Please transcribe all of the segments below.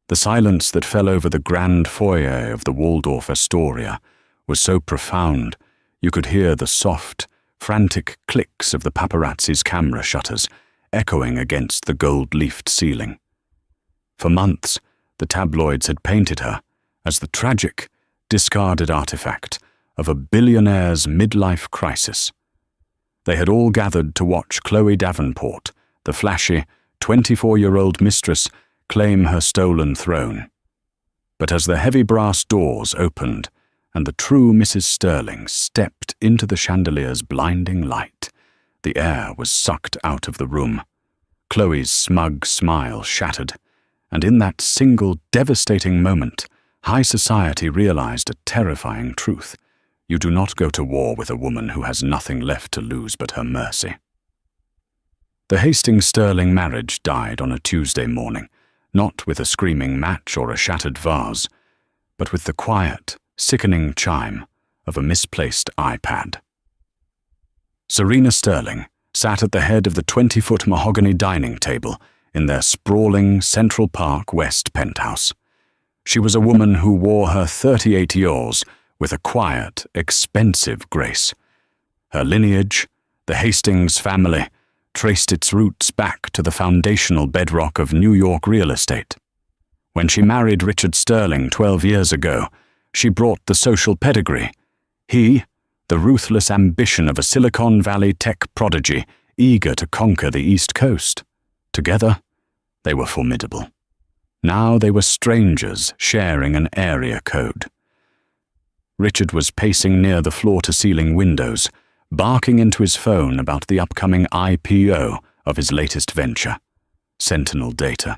The silence that fell over the grand foyer of the Waldorf Astoria was so profound you could hear the soft, frantic clicks of the paparazzi's camera shutters echoing against the gold-leafed ceiling. For months, the tabloids had painted her as the tragic, discarded artifact of a billionaire's midlife crisis. They had all gathered to watch Chloe Davenport, the flashy, 24-year-old mistress, claim her stolen throne. But as the heavy brass doors opened and the true Mrs. Sterling stepped into the chandelier's blinding light, the air was sucked out of the room. Chloe's smug smile shattered, and in that single devastating moment, high society realized a terrifying truth. You do not go to war with a woman who has nothing left to lose but her mercy. The Hastings-Sterling marriage died on a Tuesday morning, not with a screaming match or a shattered vase, but with the quiet, sickening chime of a misplaced iPad. Serena Sterling sat at the head of the 20-foot mahogany dining table in their sprawling Central Park West penthouse. She was a woman who wore her 38 years with a quiet, expensive grace. Her lineage, the Hastings family, traced its roots back to the foundational bedrock of New York real estate. When she married Richard Sterling 12 years ago, she brought the social pedigree. He, the ruthless ambition of a Silicon Valley tech prodigy eager to conquer the East Coast. Together, they were formidable. Now they were strangers sharing an area code. Richard was pacing near the floor-to-ceiling windows, barking into his phone about the upcoming IPO of his latest venture, Sentinel Data.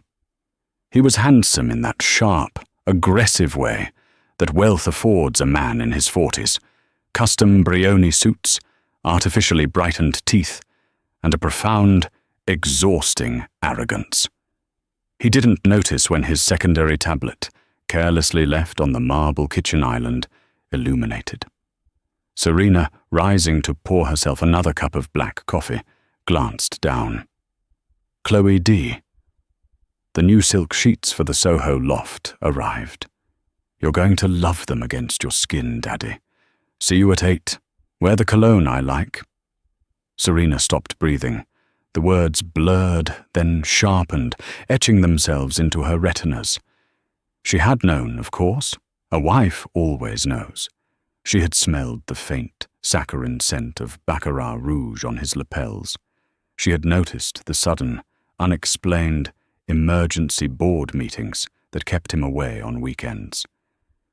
He was handsome in that sharp, aggressive way that wealth affords a man in his 40s, custom Brioni suits, artificially brightened teeth, and a profound, exhausting arrogance. He didn't notice when his secondary tablet, carelessly left on the marble kitchen island, illuminated. Serena, rising to pour herself another cup of black coffee, glanced down. Chloe D. The new silk sheets for the Soho loft arrived. You're going to love them against your skin, Daddy. See you at 8. Wear the cologne I like. Serena stopped breathing. The words blurred, then sharpened, etching themselves into her retinas. She had known, of course. A wife always knows. She had smelled the faint, saccharine scent of Baccarat rouge on his lapels. She had noticed the sudden, unexplained, emergency board meetings that kept him away on weekends.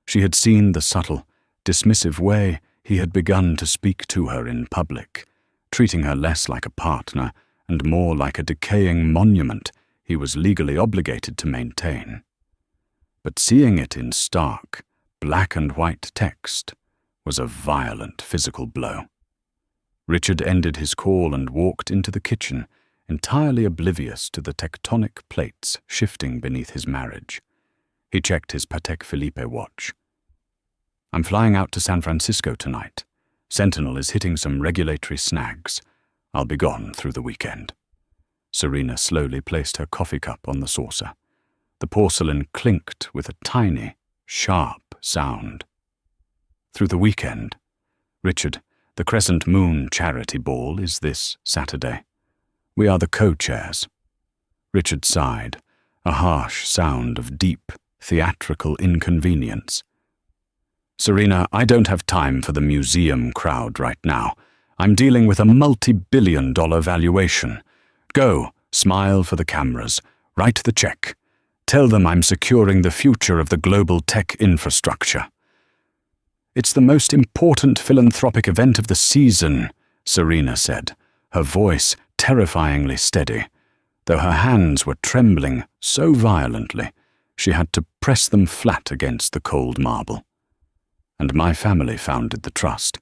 She had seen the subtle, dismissive way he had begun to speak to her in public, treating her less like a partner and more like a decaying monument he was legally obligated to maintain. But seeing it in stark, black and white text was a violent physical blow. Richard ended his call and walked into the kitchen, entirely oblivious to the tectonic plates shifting beneath his marriage. He checked his Patek Philippe watch. I'm flying out to San Francisco tonight. Sentinel is hitting some regulatory snags. I'll be gone through the weekend. Serena slowly placed her coffee cup on the saucer. The porcelain clinked with a tiny, sharp sound. Through the weekend. Richard, the Crescent Moon charity ball is this Saturday. We are the co-chairs. Richard sighed, a harsh sound of deep, theatrical inconvenience. Serena, I don't have time for the museum crowd right now. I'm dealing with a multi-billion-dollar valuation. Go, smile for the cameras, write the check. Tell them I'm securing the future of the global tech infrastructure. It's the most important philanthropic event of the season, Serena said, her voice terrifyingly steady, though her hands were trembling so violently she had to press them flat against the cold marble. And my family founded the trust.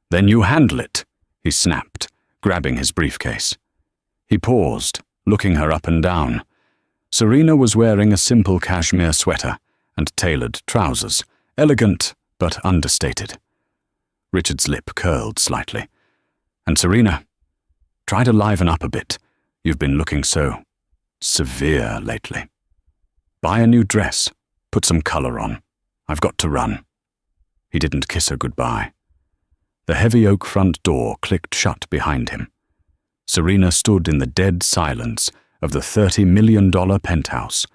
Then you handle it, he snapped, grabbing his briefcase. He paused, looking her up and down. Serena was wearing a simple cashmere sweater and tailored trousers, elegant but understated. Richard's lip curled slightly. And Serena, try to liven up a bit. You've been looking so severe lately. Buy a new dress. Put some color on. I've got to run." He didn't kiss her goodbye. The heavy oak front door clicked shut behind him. Serena stood in the dead silence of the $30 million penthouse.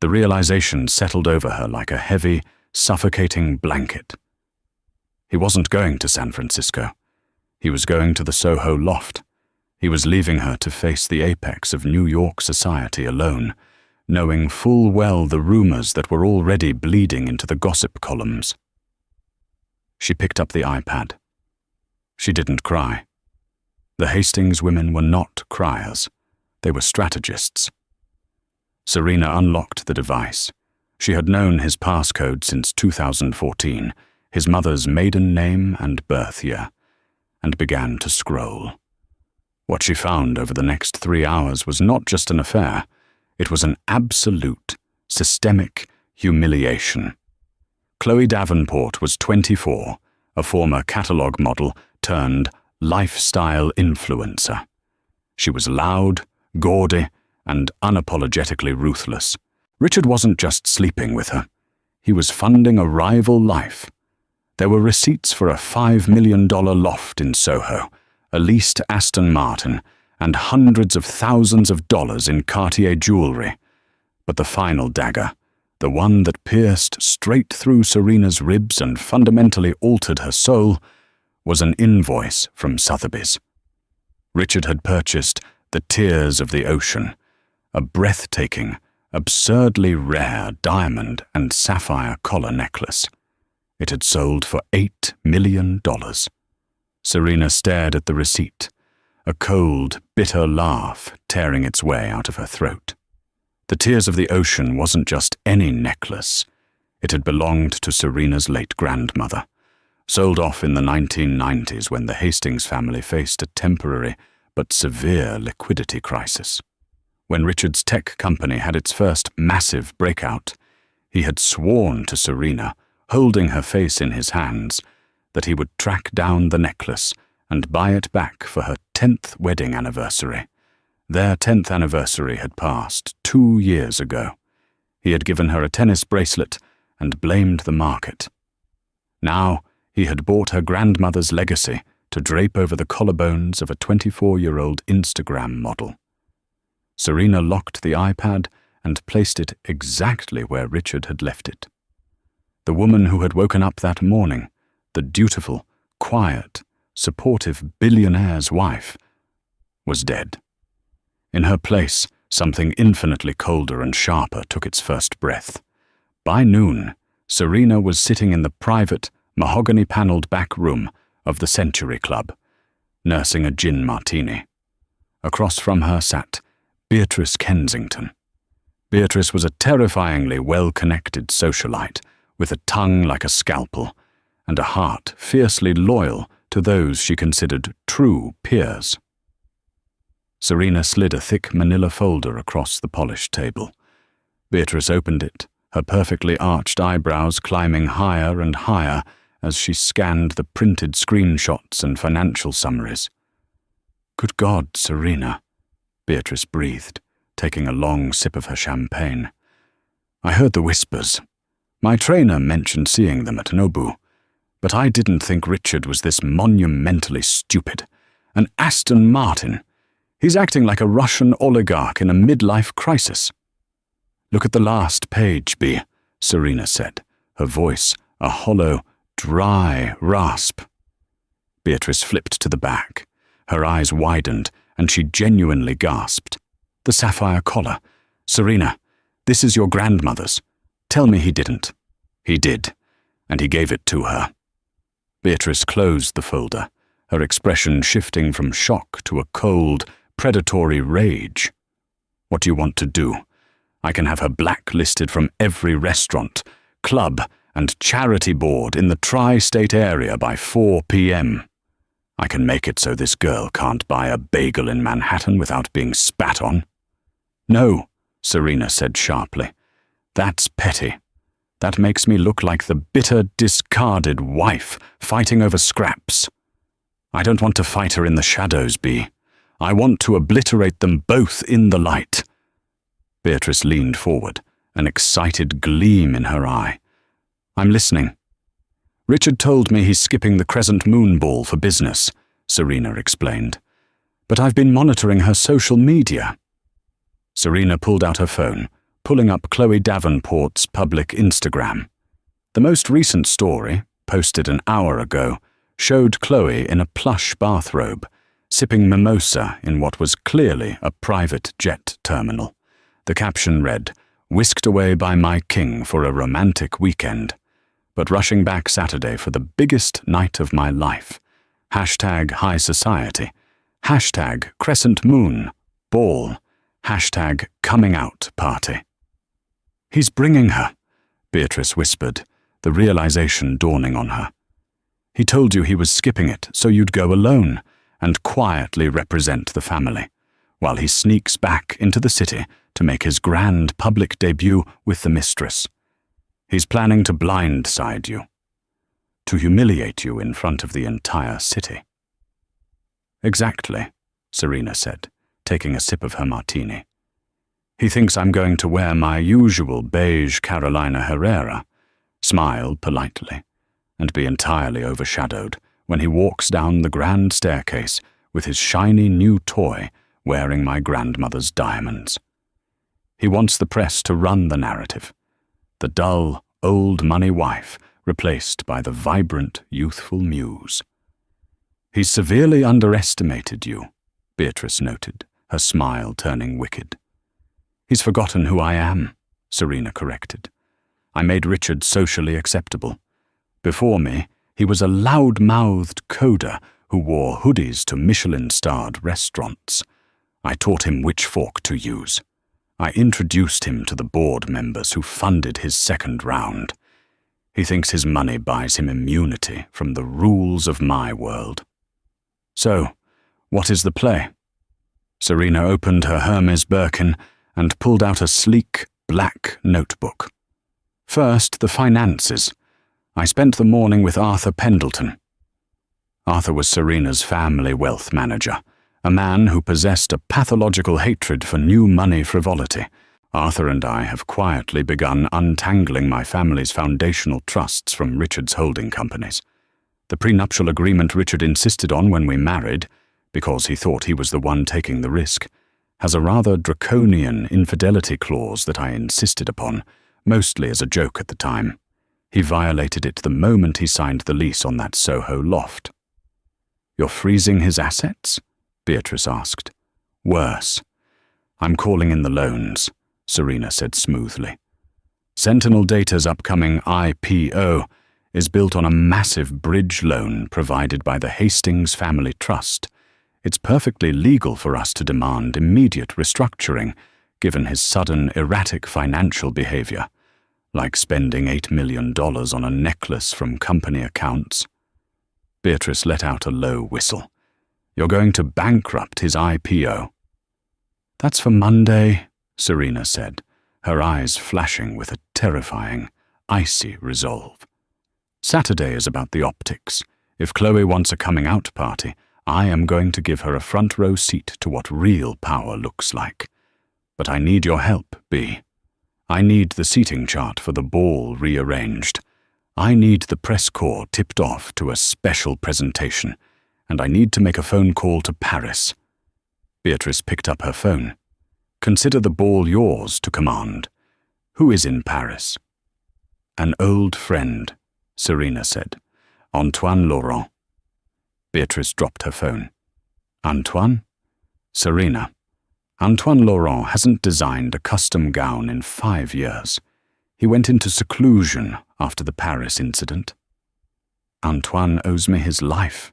The realization settled over her like a heavy, suffocating blanket. He wasn't going to San Francisco. He was going to the Soho loft. He was leaving her to face the apex of New York society alone, knowing full well the rumors that were already bleeding into the gossip columns. She picked up the iPad. She didn't cry. The Hastings women were not criers. They were strategists. Serena unlocked the device. She had known his passcode since 2014, his mother's maiden name and birth year, and began to scroll. What she found over the next 3 hours was not just an affair. It was an absolute, systemic humiliation. Chloe Davenport was 24, a former catalog model turned lifestyle influencer. She was loud, gaudy, and unapologetically ruthless. Richard wasn't just sleeping with her. He was funding a rival life. There were receipts for a $5 million loft in Soho, a leased Aston Martin, and hundreds of thousands of dollars in Cartier jewelry. But the final dagger, the one that pierced straight through Serena's ribs and fundamentally altered her soul, was an invoice from Sotheby's. Richard had purchased the Tears of the Ocean, a breathtaking, absurdly rare diamond and sapphire collar necklace. It had sold for $8 million. Serena stared at the receipt, a cold, bitter laugh tearing its way out of her throat. The Tears of the Ocean wasn't just any necklace. It had belonged to Serena's late grandmother, sold off in the 1990s when the Hastings family faced a temporary but severe liquidity crisis. When Richard's tech company had its first massive breakout, he had sworn to Serena, holding her face in his hands, that he would track down the necklace and buy it back for her 10th wedding anniversary. Their 10th anniversary had passed 2 years ago. He had given her a tennis bracelet and blamed the market. Now, he had bought her grandmother's legacy to drape over the collarbones of a 24-year-old Instagram model. Serena locked the iPad and placed it exactly where Richard had left it. The woman who had woken up that morning, the dutiful, quiet, supportive billionaire's wife, was dead. In her place, something infinitely colder and sharper took its first breath. By noon, Serena was sitting in the private, mahogany-paneled back room of the Century Club, nursing a gin martini. Across from her sat Beatrice Kensington. Beatrice was a terrifyingly well-connected socialite, with a tongue like a scalpel, and a heart fiercely loyal to those she considered true peers. Serena slid a thick manila folder across the polished table. Beatrice opened it, her perfectly arched eyebrows climbing higher and higher as she scanned the printed screenshots and financial summaries. "Good God, Serena," Beatrice breathed, taking a long sip of her champagne. "I heard the whispers. My trainer mentioned seeing them at Nobu, but I didn't think Richard was this monumentally stupid. An Aston Martin. He's acting like a Russian oligarch in a midlife crisis." "Look at the last page, B," Serena said, her voice a hollow, dry rasp. Beatrice flipped to the back. Her eyes widened, and she genuinely gasped. "The sapphire collar. Serena, this is your grandmother's. Tell me he didn't." "He did, and he gave it to her." Beatrice closed the folder, her expression shifting from shock to a cold, predatory rage. "What do you want to do? I can have her blacklisted from every restaurant, club, and charity board in the tri-state area by 4 p.m. I can make it so this girl can't buy a bagel in Manhattan without being spat on." "No," Serena said sharply. "That's petty. That makes me look like the bitter, discarded wife fighting over scraps. I don't want to fight her in the shadows, B. I want to obliterate them both in the light." Beatrice leaned forward, an excited gleam in her eye. "I'm listening." "Richard told me he's skipping the Crescent Moon Ball for business," Serena explained. "But I've been monitoring her social media." Serena pulled out her phone, pulling up Chloe Davenport's public Instagram. The most recent story, posted an hour ago, showed Chloe in a plush bathrobe, sipping mimosa in what was clearly a private jet terminal. The caption read, "Whisked away by my king for a romantic weekend, but rushing back Saturday for the biggest night of my life. Hashtag high society. Hashtag crescent moon. Ball. Hashtag coming out party." "He's bringing her," Beatrice whispered, the realization dawning on her. "He told you he was skipping it so you'd go alone and quietly represent the family, while he sneaks back into the city to make his grand public debut with the Mistress. He's planning to blindside you, to humiliate you in front of the entire city." "Exactly," Serena said, taking a sip of her martini. "He thinks I'm going to wear my usual beige Carolina Herrera, smile politely, and be entirely overshadowed when he walks down the grand staircase with his shiny new toy wearing my grandmother's diamonds. He wants the press to run the narrative. The dull, old money wife replaced by the vibrant, youthful muse." "He's severely underestimated you," Beatrice noted, her smile turning wicked. "He's forgotten who I am," Serena corrected. "I made Richard socially acceptable. Before me, he was a loud-mouthed coder who wore hoodies to Michelin-starred restaurants. I taught him which fork to use. I introduced him to the board members who funded his second round. He thinks his money buys him immunity from the rules of my world. So, what is the play?" Serena opened her Hermes Birkin and pulled out a sleek, black notebook. "First, the finances. I spent the morning with Arthur Pendleton." Arthur was Serena's family wealth manager, a man who possessed a pathological hatred for new money frivolity. Arthur and I have quietly begun untangling my family's foundational trusts from Richard's holding companies. The prenuptial agreement Richard insisted on when we married, because he thought he was the one taking the risk, has a rather draconian infidelity clause that I insisted upon, mostly as a joke at the time. He violated it the moment he signed the lease on that Soho loft. "You're freezing his assets?" Beatrice asked. "Worse. I'm calling in the loans," Serena said smoothly. "Sentinel Data's upcoming IPO is built on a massive bridge loan provided by the Hastings Family Trust. It's perfectly legal for us to demand immediate restructuring, given his sudden erratic financial behavior, like spending $8 million on a necklace from company accounts." Beatrice let out a low whistle. "You're going to bankrupt his IPO." "That's for Monday," Serena said, her eyes flashing with a terrifying, icy resolve. "Saturday is about the optics. If Chloe wants a coming-out party, I am going to give her a front-row seat to what real power looks like. But I need your help, B. I need the seating chart for the ball rearranged. I need the press corps tipped off to a special presentation, and I need to make a phone call to Paris." Beatrice picked up her phone. "Consider the ball yours to command. Who is in Paris?" "An old friend," Serena said. "Antoine Laurent." Beatrice dropped her phone. "Antoine?" "Serena. Antoine Laurent hasn't designed a custom gown in 5 years. He went into seclusion after the Paris incident." "Antoine owes me his life,"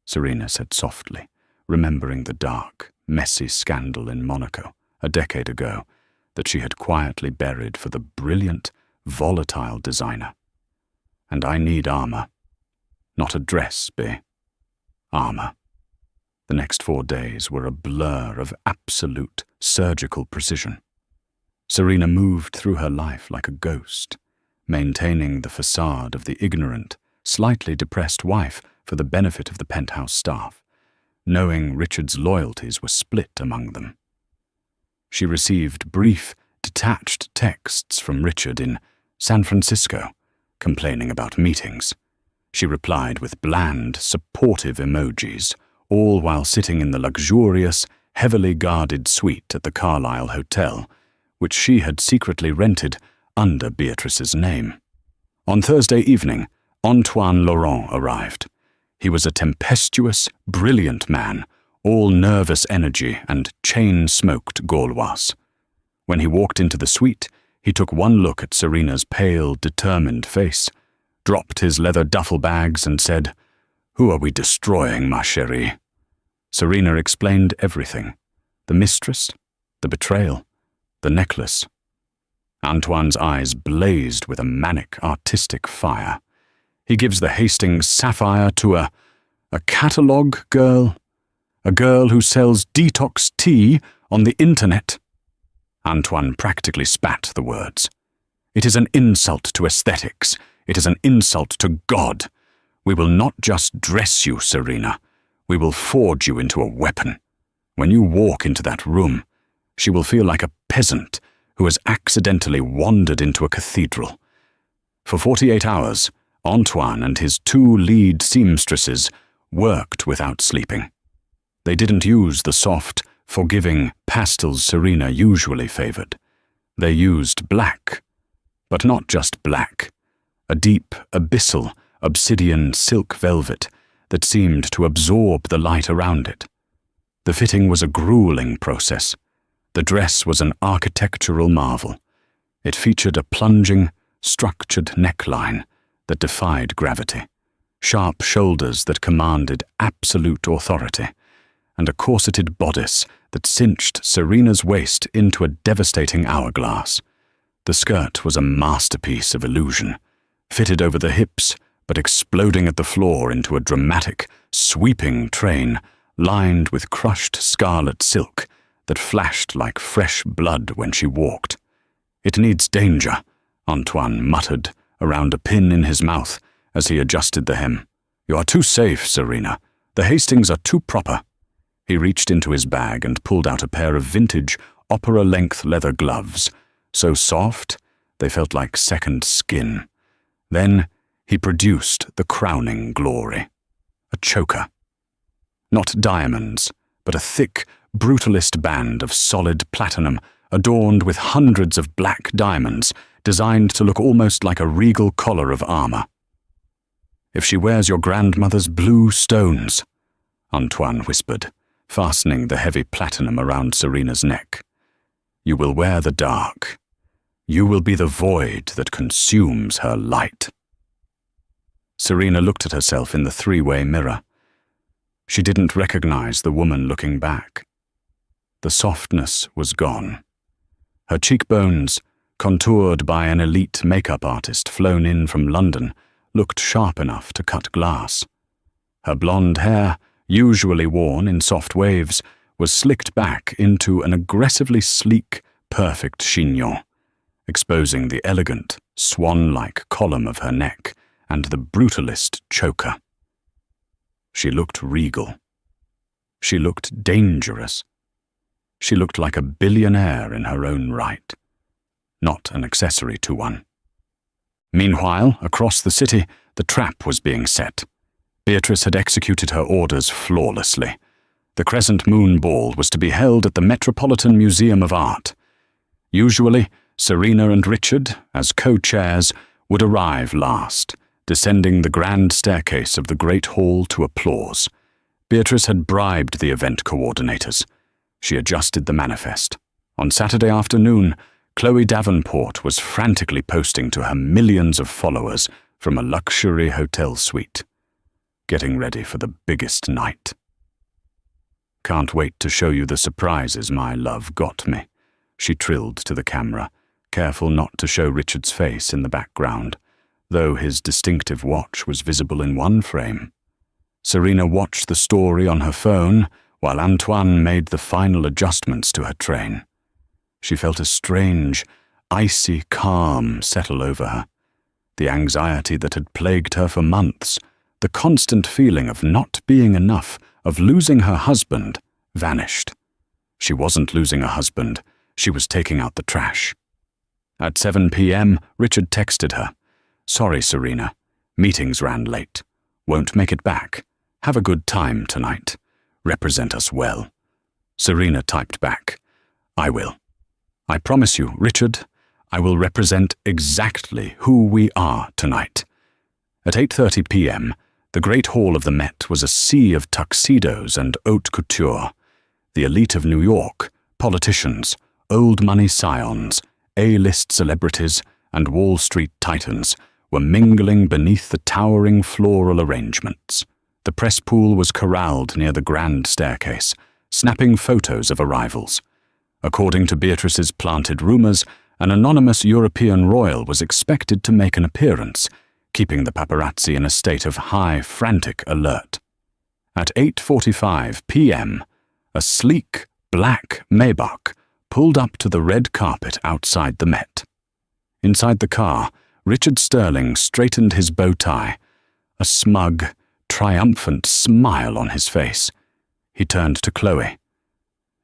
Serena said softly, remembering the dark, messy scandal in Monaco a decade ago that she had quietly buried for the brilliant, volatile designer. "And I need armor. Not a dress, B. Armor." The next 4 days were a blur of absolute surgical precision. Serena moved through her life like a ghost, maintaining the facade of the ignorant, slightly depressed wife for the benefit of the penthouse staff, knowing Richard's loyalties were split among them. She received brief, detached texts from Richard in San Francisco, complaining about meetings. She replied with bland, supportive emojis, all while sitting in the luxurious, heavily guarded suite at the Carlisle Hotel, which she had secretly rented under Beatrice's name. On Thursday evening, Antoine Laurent arrived. He was a tempestuous, brilliant man, all nervous energy and chain-smoked Gauloise. When he walked into the suite, he took one look at Serena's pale, determined face, dropped his leather duffel bags and said, "Who are we destroying, ma chérie?" Serena explained everything. The mistress, the betrayal, the necklace. Antoine's eyes blazed with a manic, artistic fire. He gives the Hastings sapphire to a catalogue girl? A girl who sells detox tea on the internet? Antoine practically spat the words. It is an insult to aesthetics. It is an insult to God. We will not just dress you, Serena. We will forge you into a weapon. When you walk into that room, she will feel like a peasant who has accidentally wandered into a cathedral. For 48 hours, Antoine and his 2 lead seamstresses worked without sleeping. They didn't use the soft, forgiving pastels Serena usually favored. They used black, but not just black, a deep, abyssal, obsidian silk velvet that seemed to absorb the light around it. The fitting was a grueling process. The dress was an architectural marvel. It featured a plunging, structured neckline that defied gravity, sharp shoulders that commanded absolute authority, and a corseted bodice that cinched Serena's waist into a devastating hourglass. The skirt was a masterpiece of illusion, fitted over the hips, but exploding at the floor into a dramatic, sweeping train lined with crushed scarlet silk that flashed like fresh blood when she walked. "It needs danger," Antoine muttered around a pin in his mouth as he adjusted the hem. "You are too safe, Serena. The Hastings are too proper." He reached into his bag and pulled out a pair of vintage, opera-length leather gloves, so soft they felt like second skin. Then he produced the crowning glory. A choker. Not diamonds, but a thick, brutalist band of solid platinum adorned with hundreds of black diamonds designed to look almost like a regal collar of armor. "If she wears your grandmother's blue stones," Antoine whispered, fastening the heavy platinum around Serena's neck, "you will wear the dark. You will be the void that consumes her light." Serena looked at herself in the 3-way mirror. She didn't recognize the woman looking back. The softness was gone. Her cheekbones, contoured by an elite makeup artist flown in from London, looked sharp enough to cut glass. Her blonde hair, usually worn in soft waves, was slicked back into an aggressively sleek, perfect chignon, exposing the elegant, swan-like column of her neck and the brutalist choker. She looked regal. She looked dangerous. She looked like a billionaire in her own right, not an accessory to one. Meanwhile, across the city, the trap was being set. Beatrice had executed her orders flawlessly. The Crescent Moon Ball was to be held at the Metropolitan Museum of Art. Usually, Serena and Richard, as co-chairs, would arrive last, descending the grand staircase of the Great Hall to applause. Beatrice had bribed the event coordinators. She adjusted the manifest. On Saturday afternoon, Chloe Davenport was frantically posting to her millions of followers from a luxury hotel suite, getting ready for the biggest night. "Can't wait to show you the surprises my love got me," she trilled to the camera, careful not to show Richard's face in the background, though his distinctive watch was visible in one frame. Serena watched the story on her phone while Antoine made the final adjustments to her train. She felt a strange, icy calm settle over her. The anxiety that had plagued her for months, the constant feeling of not being enough, of losing her husband, vanished. She wasn't losing a husband, She was taking out the trash. At 7 p.m., Richard texted her. "Sorry, Serena. Meetings ran late. Won't make it back. Have a good time tonight. Represent us well." Serena typed back, "I will. I promise you, Richard, I will represent exactly who we are tonight." At 8:30 p.m., the Great Hall of the Met was a sea of tuxedos and haute couture. The elite of New York, politicians, old money scions, A-list celebrities, and Wall Street titans were mingling beneath the towering floral arrangements. The press pool was corralled near the grand staircase, snapping photos of arrivals. According to Beatrice's planted rumors, an anonymous European royal was expected to make an appearance, keeping the paparazzi in a state of high, frantic alert. At 8:45 p.m., a sleek, black Maybach pulled up to the red carpet outside the Met. Inside the car, Richard Sterling straightened his bow tie, a smug, triumphant smile on his face. He turned to Chloe.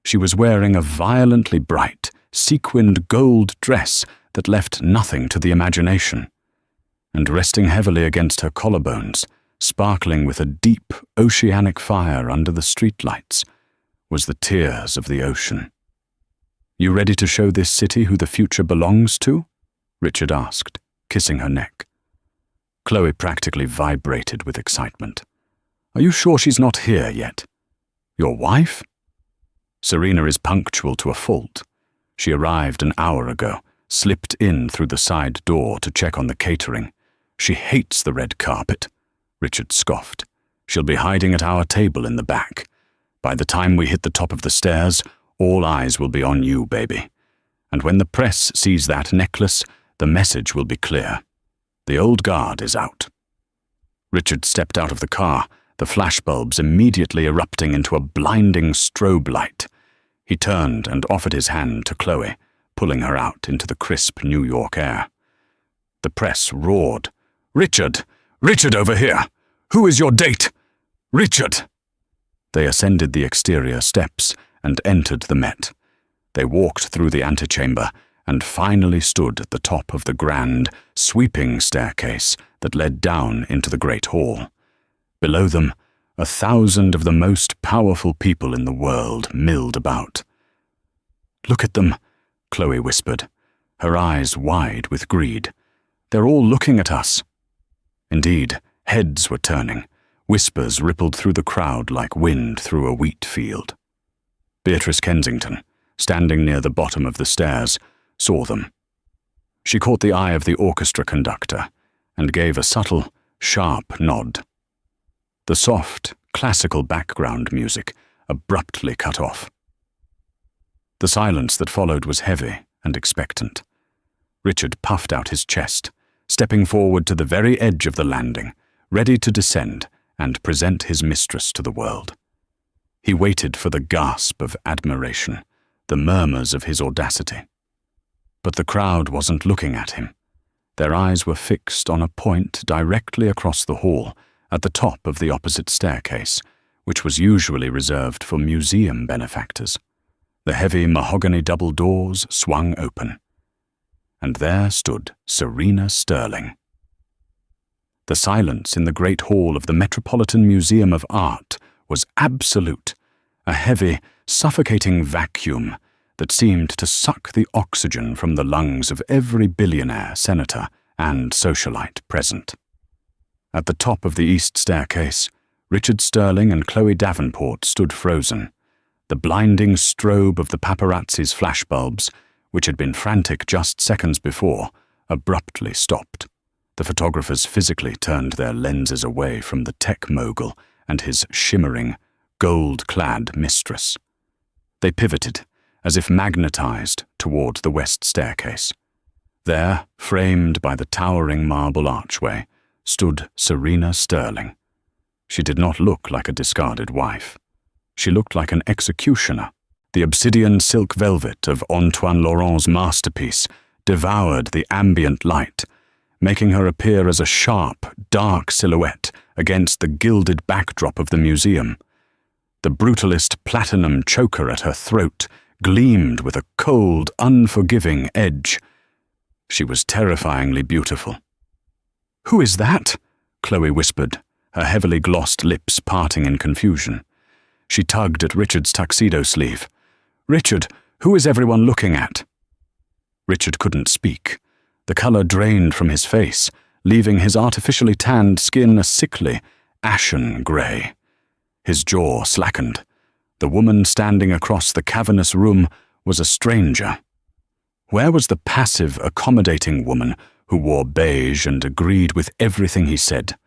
She was wearing a violently bright, sequined gold dress that left nothing to the imagination. And resting heavily against her collarbones, sparkling with a deep, oceanic fire under the streetlights, was the tears of the ocean. "You ready to show this city who the future belongs to?" Richard asked, kissing her neck. Chloe practically vibrated with excitement. "Are you sure she's not here yet?" "Your wife?" "Serena is punctual to a fault. She arrived an hour ago, slipped in through the side door to check on the catering. She hates the red carpet," Richard scoffed. "She'll be hiding at our table in the back. By the time we hit the top of the stairs, all eyes will be on you, baby. And when the press sees that necklace, the message will be clear. The old guard is out." Richard stepped out of the car, the flashbulbs immediately erupting into a blinding strobe light. He turned and offered his hand to Chloe, pulling her out into the crisp New York air. The press roared. "Richard! Richard over here! Who is your date? Richard!" They ascended the exterior steps and entered the Met. They walked through the antechamber and finally stood at the top of the grand, sweeping staircase that led down into the Great Hall. Below them, 1,000 of the most powerful people in the world milled about. "Look at them," Chloe whispered, her eyes wide with greed. "They're all looking at us." Indeed, heads were turning. Whispers rippled through the crowd like wind through a wheat field. Beatrice Kensington, standing near the bottom of the stairs, saw them. She caught the eye of the orchestra conductor and gave a subtle, sharp nod. The soft, classical background music abruptly cut off. The silence that followed was heavy and expectant. Richard puffed out his chest, stepping forward to the very edge of the landing, ready to descend and present his mistress to the world. He waited for the gasp of admiration, the murmurs of his audacity. But the crowd wasn't looking at him. Their eyes were fixed on a point directly across the hall, at the top of the opposite staircase, which was usually reserved for museum benefactors. The heavy mahogany double doors swung open. And there stood Serena Sterling. The silence in the Great Hall of the Metropolitan Museum of Art was absolute, a heavy, suffocating vacuum that seemed to suck the oxygen from the lungs of every billionaire, senator, and socialite present. At the top of the east staircase, Richard Sterling and Chloe Davenport stood frozen. The blinding strobe of the paparazzi's flashbulbs, which had been frantic just seconds before, abruptly stopped. The photographers physically turned their lenses away from the tech mogul and his shimmering, gold-clad mistress. They pivoted, as if magnetized, toward the west staircase. There, framed by the towering marble archway, stood Serena Sterling. She did not look like a discarded wife. She looked like an executioner. The obsidian silk velvet of Antoine Laurent's masterpiece devoured the ambient light, making her appear as a sharp, dark silhouette against the gilded backdrop of the museum. The brutalist platinum choker at her throat gleamed with a cold, unforgiving edge. She was terrifyingly beautiful. "Who is that?" Chloe whispered, her heavily glossed lips parting in confusion. She tugged at Richard's tuxedo sleeve. "Richard, who is everyone looking at?" Richard couldn't speak. The color drained from his face, leaving his artificially tanned skin a sickly, ashen grey. His jaw slackened. The woman standing across the cavernous room was a stranger. Where was the passive, accommodating woman who wore beige and agreed with everything he said?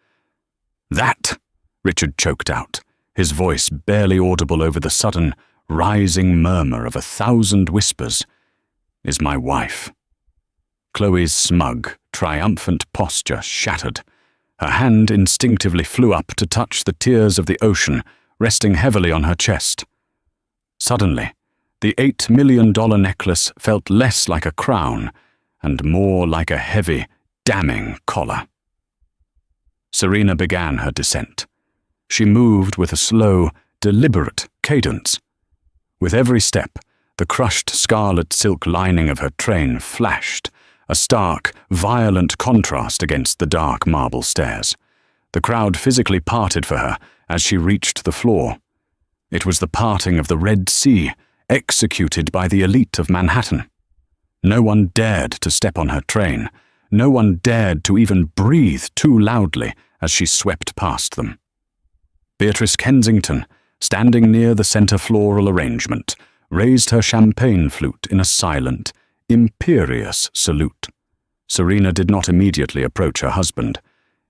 "That," Richard choked out, his voice barely audible over the sudden, rising murmur of 1,000 whispers, "is my wife." Chloe's smug, triumphant posture shattered. Her hand instinctively flew up to touch the tears of the ocean, resting heavily on her chest. Suddenly, the $8 million necklace felt less like a crown and more like a heavy, damning collar. Serena began her descent. She moved with a slow, deliberate cadence. With every step, the crushed scarlet silk lining of her train flashed, a stark, violent contrast against the dark marble stairs. The crowd physically parted for her as she reached the floor. It was the parting of the Red Sea, executed by the elite of Manhattan. No one dared to step on her train. No one dared to even breathe too loudly as she swept past them. Beatrice Kensington, standing near the center floral arrangement, raised her champagne flute in a silent, imperious salute. Serena did not immediately approach her husband.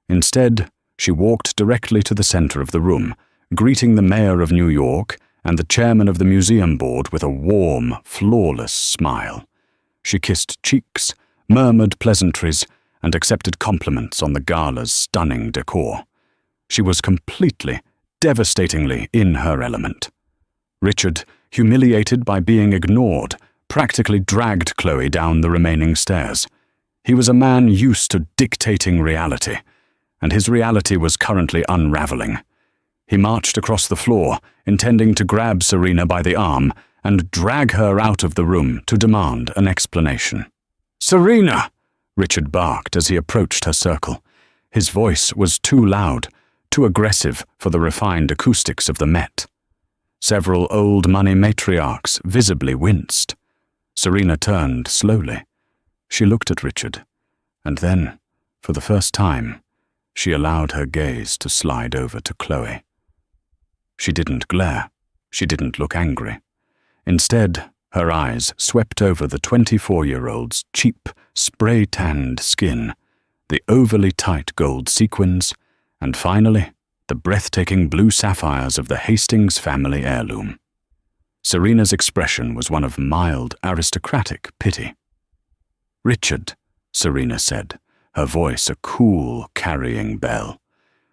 Instead, she walked directly to the center of the room, greeting the mayor of New York and the chairman of the museum board with a warm, flawless smile. She kissed cheeks, murmured pleasantries, and accepted compliments on the gala's stunning decor. She was completely, devastatingly in her element. Richard, humiliated by being ignored, practically dragged Chloe down the remaining stairs. He was a man used to dictating reality, and his reality was currently unraveling. He marched across the floor, intending to grab Serena by the arm and drag her out of the room to demand an explanation. "Serena!" Richard barked as he approached her circle. His voice was too loud, too aggressive for the refined acoustics of the Met. Several old-money matriarchs visibly winced. Serena turned slowly. She looked at Richard, and then, for the first time, she allowed her gaze to slide over to Chloe. She didn't glare. She didn't look angry. Instead, her eyes swept over the 24-year-old's cheap, spray-tanned skin, the overly tight gold sequins, and finally, the breathtaking blue sapphires of the Hastings family heirloom. Serena's expression was one of mild, aristocratic pity. "Richard," Serena said, her voice a cool, carrying bell.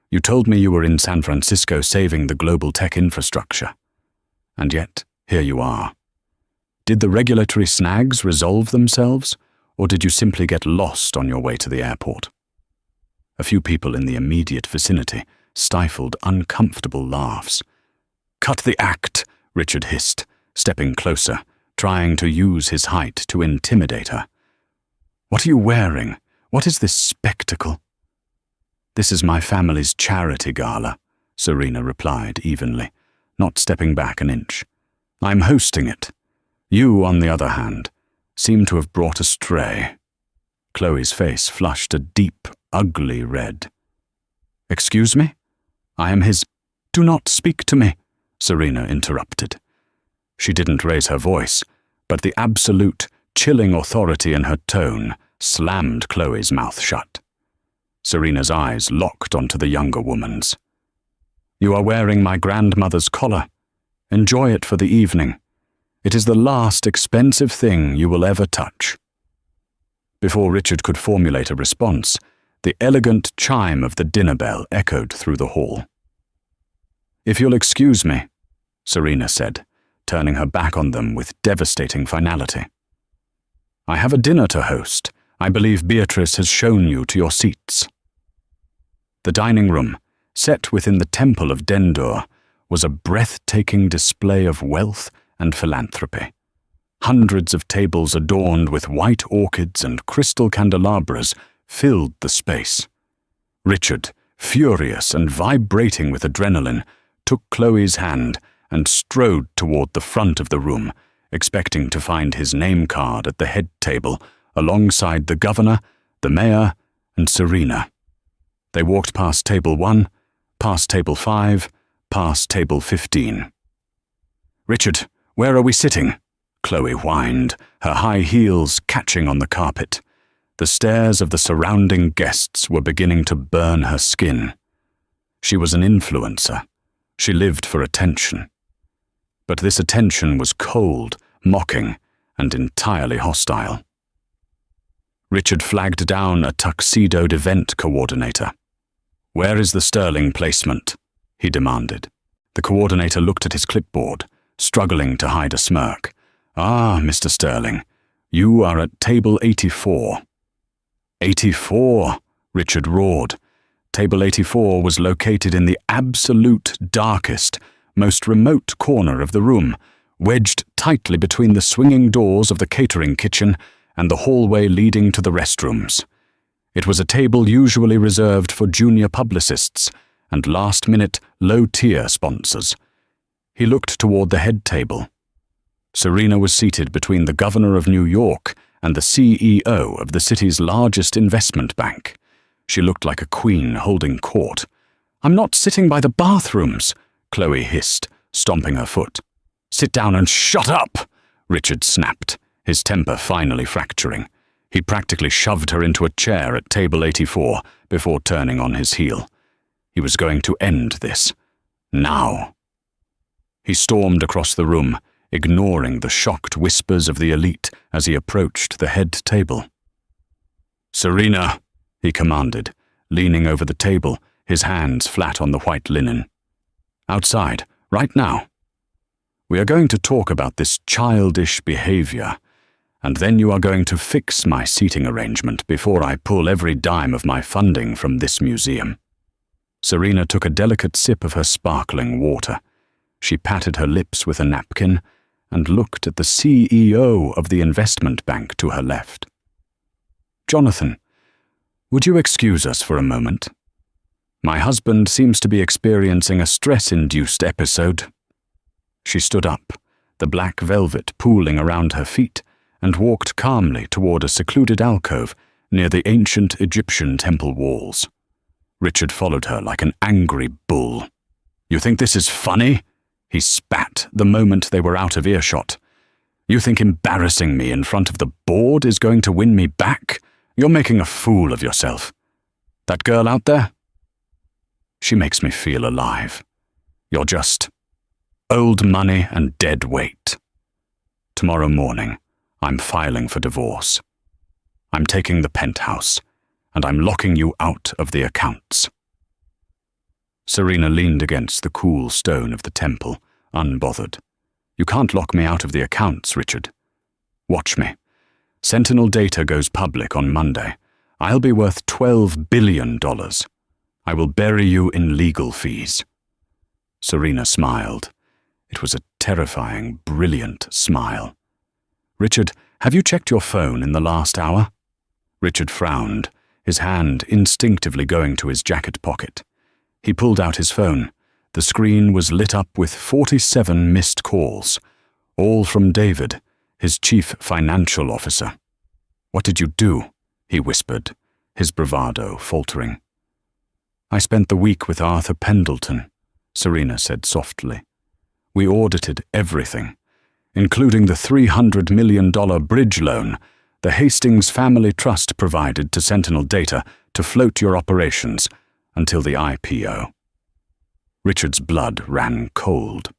"You told me you were in San Francisco saving the global tech infrastructure. And yet, here you are. Did the regulatory snags resolve themselves, or did you simply get lost on your way to the airport?" A few people in the immediate vicinity stifled uncomfortable laughs. "Cut the act," Richard hissed, stepping closer, trying to use his height to intimidate her. "What are you wearing? What is this spectacle?" "This is my family's charity gala," Serena replied evenly, not stepping back an inch. "I'm hosting it. You, on the other hand, seem to have brought a stray." Chloe's face flushed a deep, ugly red. "Excuse me? I am his—" "Do not speak to me," Serena interrupted. She didn't raise her voice, but the absolute, chilling authority in her tone slammed Chloe's mouth shut. Serena's eyes locked onto the younger woman's. "You are wearing my grandmother's collar. Enjoy it for the evening. It is the last expensive thing you will ever touch." Before Richard could formulate a response, the elegant chime of the dinner bell echoed through the hall. "If you'll excuse me," Serena said, turning her back on them with devastating finality. "I have a dinner to host. I believe Beatrice has shown you to your seats." The dining room, set within the Temple of Dendur, was a breathtaking display of wealth and philanthropy. Hundreds of tables adorned with white orchids and crystal candelabras filled the space. Richard, furious and vibrating with adrenaline, took Chloe's hand and strode toward the front of the room, expecting to find his name card at the head table alongside the governor, the mayor, and Serena. They walked past table 1, past table 5, past table 15. "Richard, where are we sitting?" Chloe whined, her high heels catching on the carpet. The stares of the surrounding guests were beginning to burn her skin. She was an influencer. She lived for attention. But this attention was cold, mocking, and entirely hostile. Richard flagged down a tuxedoed event coordinator. "Where is the sterling placement?" he demanded. The coordinator looked at his clipboard, struggling to hide a smirk. "Ah, Mr. Sterling, you are at table 84. 84, Richard roared. Table 84 was located in the absolute darkest, most remote corner of the room, wedged tightly between the swinging doors of the catering kitchen and the hallway leading to the restrooms. It was a table usually reserved for junior publicists and last-minute, low-tier sponsors. He looked toward the head table. Serena was seated between the governor of New York and the CEO of the city's largest investment bank. She looked like a queen holding court. "I'm not sitting by the bathrooms," Chloe hissed, stomping her foot. "Sit down and shut up," Richard snapped, his temper finally fracturing. He practically shoved her into a chair at table 84 before turning on his heel. He was going to end this. Now. He stormed across the room, ignoring the shocked whispers of the elite as he approached the head table. "Serena," he commanded, leaning over the table, his hands flat on the white linen. "Outside, right now. We are going to talk about this childish behavior, and then you are going to fix my seating arrangement before I pull every dime of my funding from this museum." Serena took a delicate sip of her sparkling water. She patted her lips with a napkin and looked at the CEO of the investment bank to her left. "Jonathan, would you excuse us for a moment? My husband seems to be experiencing a stress-induced episode." She stood up, the black velvet pooling around her feet, and walked calmly toward a secluded alcove near the ancient Egyptian temple walls. Richard followed her like an angry bull. "You think this is funny?" He spat the moment they were out of earshot. "You think embarrassing me in front of the board is going to win me back? You're making a fool of yourself. That girl out there? She makes me feel alive. You're just old money and dead weight. Tomorrow morning, I'm filing for divorce. I'm taking the penthouse, and I'm locking you out of the accounts." Serena leaned against the cool stone of the temple, unbothered. "You can't lock me out of the accounts, Richard. Watch me. Sentinel data goes public on Monday. I'll be worth $12 billion. I will bury you in legal fees." Serena smiled. It was a terrifying, brilliant smile. "Richard, have you checked your phone in the last hour?" Richard frowned, his hand instinctively going to his jacket pocket. He pulled out his phone. The screen was lit up with 47 missed calls, all from David, his chief financial officer. "What did you do?" he whispered, his bravado faltering. "I spent the week with Arthur Pendleton," Serena said softly. "We audited everything, including the $300 million bridge loan the Hastings Family Trust provided to Sentinel Data to float your operations until the IPO." Richard's blood ran cold.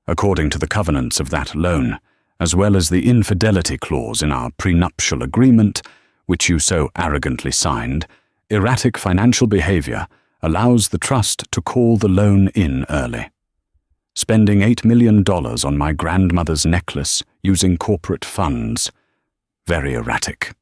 According to the covenants of that loan, as well as the infidelity clause in our prenuptial agreement, which you so arrogantly signed, erratic financial behavior allows the trust to call the loan in early. Spending $8 million on my grandmother's necklace using corporate funds. Very erratic.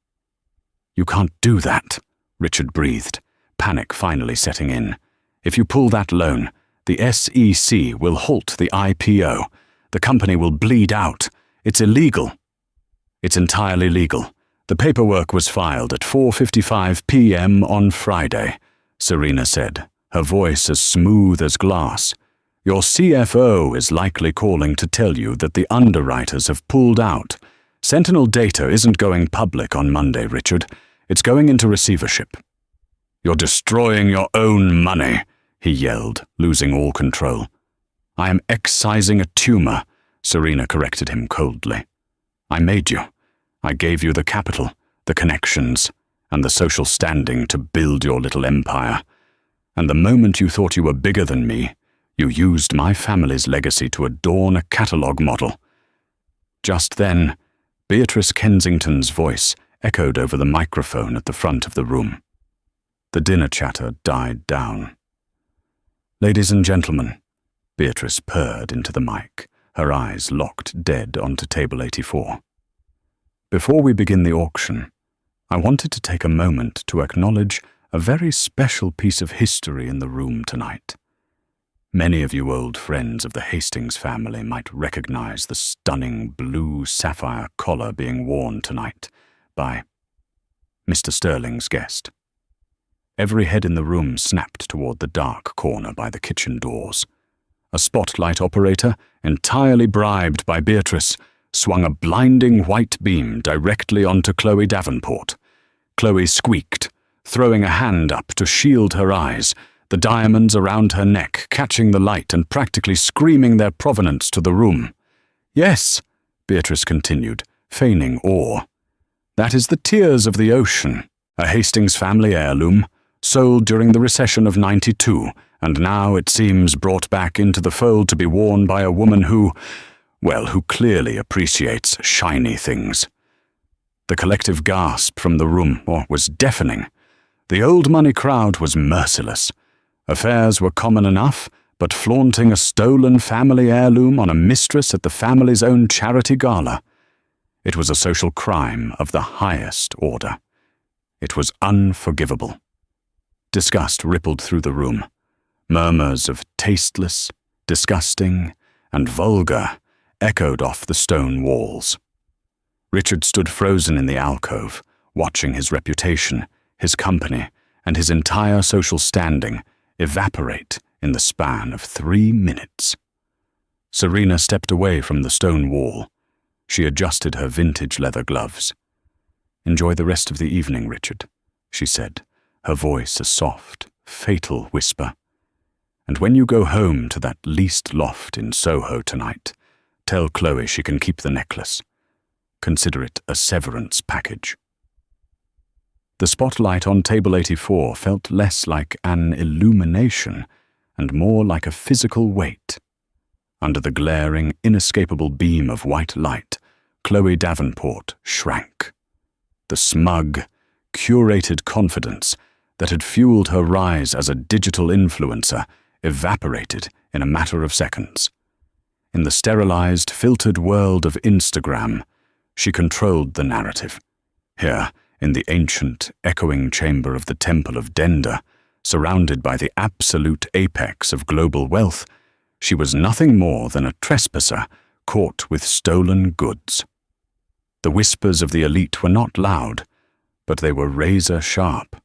"You can't do that," Richard breathed, panic finally setting in. "If you pull that loan, the SEC will halt the IPO. The company will bleed out. It's illegal." "It's entirely legal. The paperwork was filed at 4:55 p.m. on Friday," Serena said, her voice as smooth as glass. "Your CFO is likely calling to tell you that the underwriters have pulled out. Sentinel data isn't going public on Monday, Richard. It's going into receivership." "You're destroying your own money," he yelled, losing all control. "I am excising a tumor," Serena corrected him coldly. "I made you. I gave you the capital, the connections, and the social standing to build your little empire. And the moment you thought you were bigger than me, you used my family's legacy to adorn a catalogue model." Just then, Beatrice Kensington's voice echoed over the microphone at the front of the room. The dinner chatter died down. "Ladies and gentlemen," Beatrice purred into the mic, her eyes locked dead onto table 84. "Before we begin the auction, I wanted to take a moment to acknowledge a very special piece of history in the room tonight. Many of you old friends of the Hastings family might recognize the stunning blue sapphire collar being worn tonight by Mr. Sterling's guest." Every head in the room snapped toward the dark corner by the kitchen doors. A spotlight operator, entirely bribed by Beatrice, swung a blinding white beam directly onto Chloe Davenport. Chloe squeaked, throwing a hand up to shield her eyes, the diamonds around her neck catching the light and practically screaming their provenance to the room. "Yes," Beatrice continued, feigning awe. "That is the Tears of the Ocean, a Hastings family heirloom, sold during the recession of '92, and now, it seems, brought back into the fold to be worn by a woman who clearly appreciates shiny things." The collective gasp from the room was deafening. The old money crowd was merciless. Affairs were common enough, but flaunting a stolen family heirloom on a mistress at the family's own charity gala. It was a social crime of the highest order. It was unforgivable. Disgust rippled through the room. Murmurs of tasteless, disgusting, and vulgar echoed off the stone walls. Richard stood frozen in the alcove, watching his reputation, his company, and his entire social standing evaporate in the span of 3 minutes. Serena stepped away from the stone wall. She adjusted her vintage leather gloves. "Enjoy the rest of the evening, Richard," she said, her voice a soft, fatal whisper. "And when you go home to that leased loft in Soho tonight, tell Chloe she can keep the necklace. Consider it a severance package." The spotlight on table 84 felt less like an illumination and more like a physical weight. Under the glaring, inescapable beam of white light, Chloe Davenport shrank. The smug, curated confidence that had fueled her rise as a digital influencer evaporated in a matter of seconds. In the sterilized, filtered world of Instagram, she controlled the narrative. Here, in the ancient, echoing chamber of the Temple of Denda, surrounded by the absolute apex of global wealth, she was nothing more than a trespasser caught with stolen goods. The whispers of the elite were not loud, but they were razor sharp.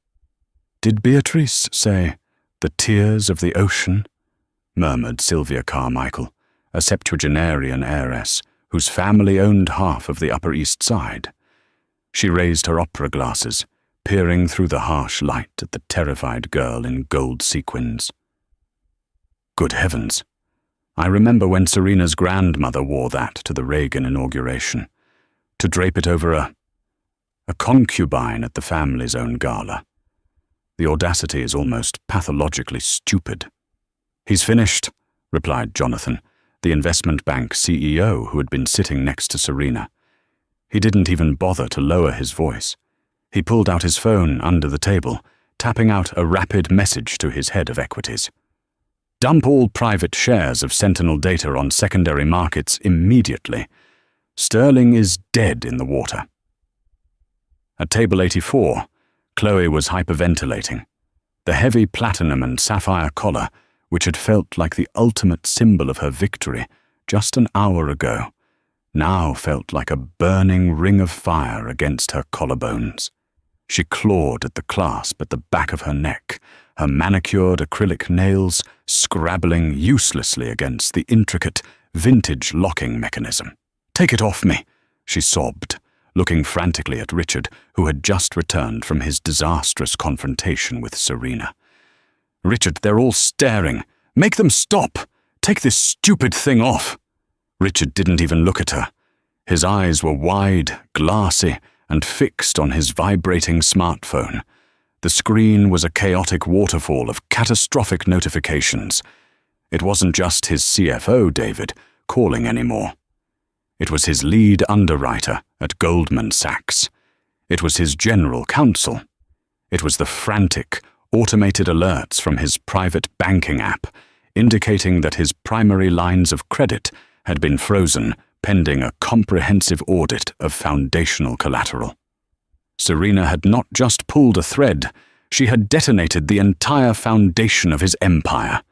"Did Beatrice say, 'the tears of the ocean'?" murmured Sylvia Carmichael, a septuagenarian heiress whose family owned half of the Upper East Side. She raised her opera glasses, peering through the harsh light at the terrified girl in gold sequins. Good heavens! I remember when Serena's grandmother wore that to the Reagan inauguration, to drape it over a concubine at the family's own gala. The audacity is almost pathologically stupid. "He's finished," replied Jonathan, the investment bank CEO who had been sitting next to Serena. He didn't even bother to lower his voice. He pulled out his phone under the table, tapping out a rapid message to his head of equities. "Dump all private shares of Sentinel data on secondary markets immediately. Sterling is dead in the water." At table 84, Chloe was hyperventilating. The heavy platinum and sapphire collar, which had felt like the ultimate symbol of her victory just an hour ago, now felt like a burning ring of fire against her collarbones. She clawed at the clasp at the back of her neck, her manicured acrylic nails scrabbling uselessly against the intricate, vintage locking mechanism. "Take it off me," she sobbed, looking frantically at Richard, who had just returned from his disastrous confrontation with Serena. "Richard, they're all staring. Make them stop! Take this stupid thing off!" Richard didn't even look at her. His eyes were wide, glassy, and fixed on his vibrating smartphone. The screen was a chaotic waterfall of catastrophic notifications. It wasn't just his CFO, David, calling anymore. It was his lead underwriter at Goldman Sachs. It was his general counsel. It was the frantic, automated alerts from his private banking app, indicating that his primary lines of credit had been frozen pending a comprehensive audit of foundational collateral. Serena had not just pulled a thread, she had detonated the entire foundation of his empire.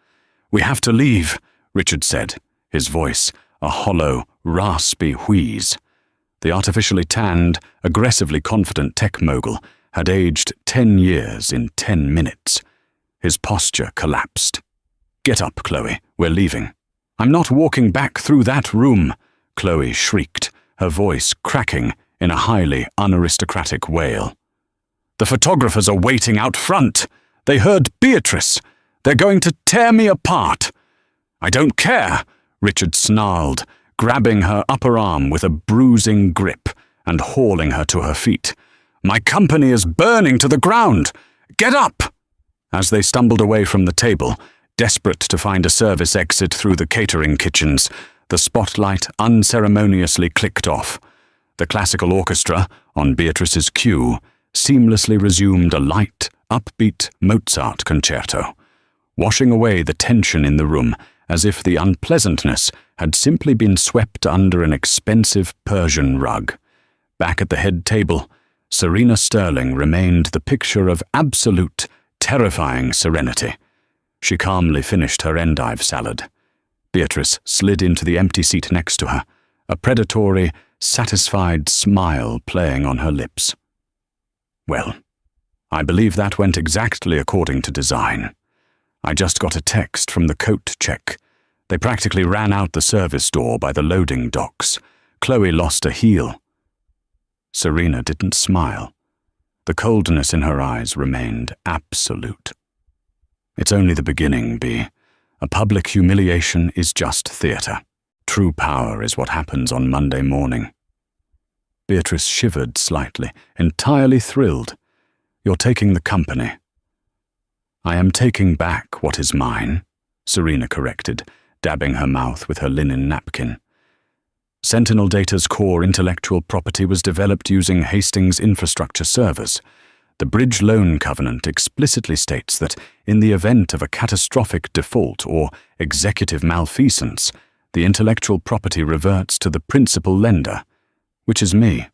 "We have to leave," Richard said, his voice a hollow, raspy wheeze. The artificially tanned, aggressively confident tech mogul had aged 10 years in 10 minutes. His posture collapsed. "Get up, Chloe, we're leaving." "I'm not walking back through that room," Chloe shrieked, her voice cracking in a highly unaristocratic wail. "The photographers are waiting out front. They heard Beatrice. They're going to tear me apart." "I don't care," Richard snarled, grabbing her upper arm with a bruising grip and hauling her to her feet. "My company is burning to the ground. Get up!" As they stumbled away from the table, desperate to find a service exit through the catering kitchens, the spotlight unceremoniously clicked off. The classical orchestra, on Beatrice's cue, seamlessly resumed a light, upbeat Mozart concerto, washing away the tension in the room as if the unpleasantness had simply been swept under an expensive Persian rug. Back at the head table, Serena Sterling remained the picture of absolute, terrifying serenity. She calmly finished her endive salad. Beatrice slid into the empty seat next to her, a predatory, satisfied smile playing on her lips. "Well, I believe that went exactly according to design. I just got a text from the coat check. They practically ran out the service door by the loading docks. Chloe lost a heel." Serena didn't smile. The coldness in her eyes remained absolute. "It's only the beginning, Bea. A public humiliation is just theatre. True power is what happens on Monday morning." Beatrice shivered slightly, entirely thrilled. "You're taking the company." "I am taking back what is mine," Serena corrected, dabbing her mouth with her linen napkin. Sentinel Data's core intellectual property was developed using Hastings infrastructure servers. The bridge loan covenant explicitly states that in the event of a catastrophic default or executive malfeasance, the intellectual property reverts to the principal lender, which is me.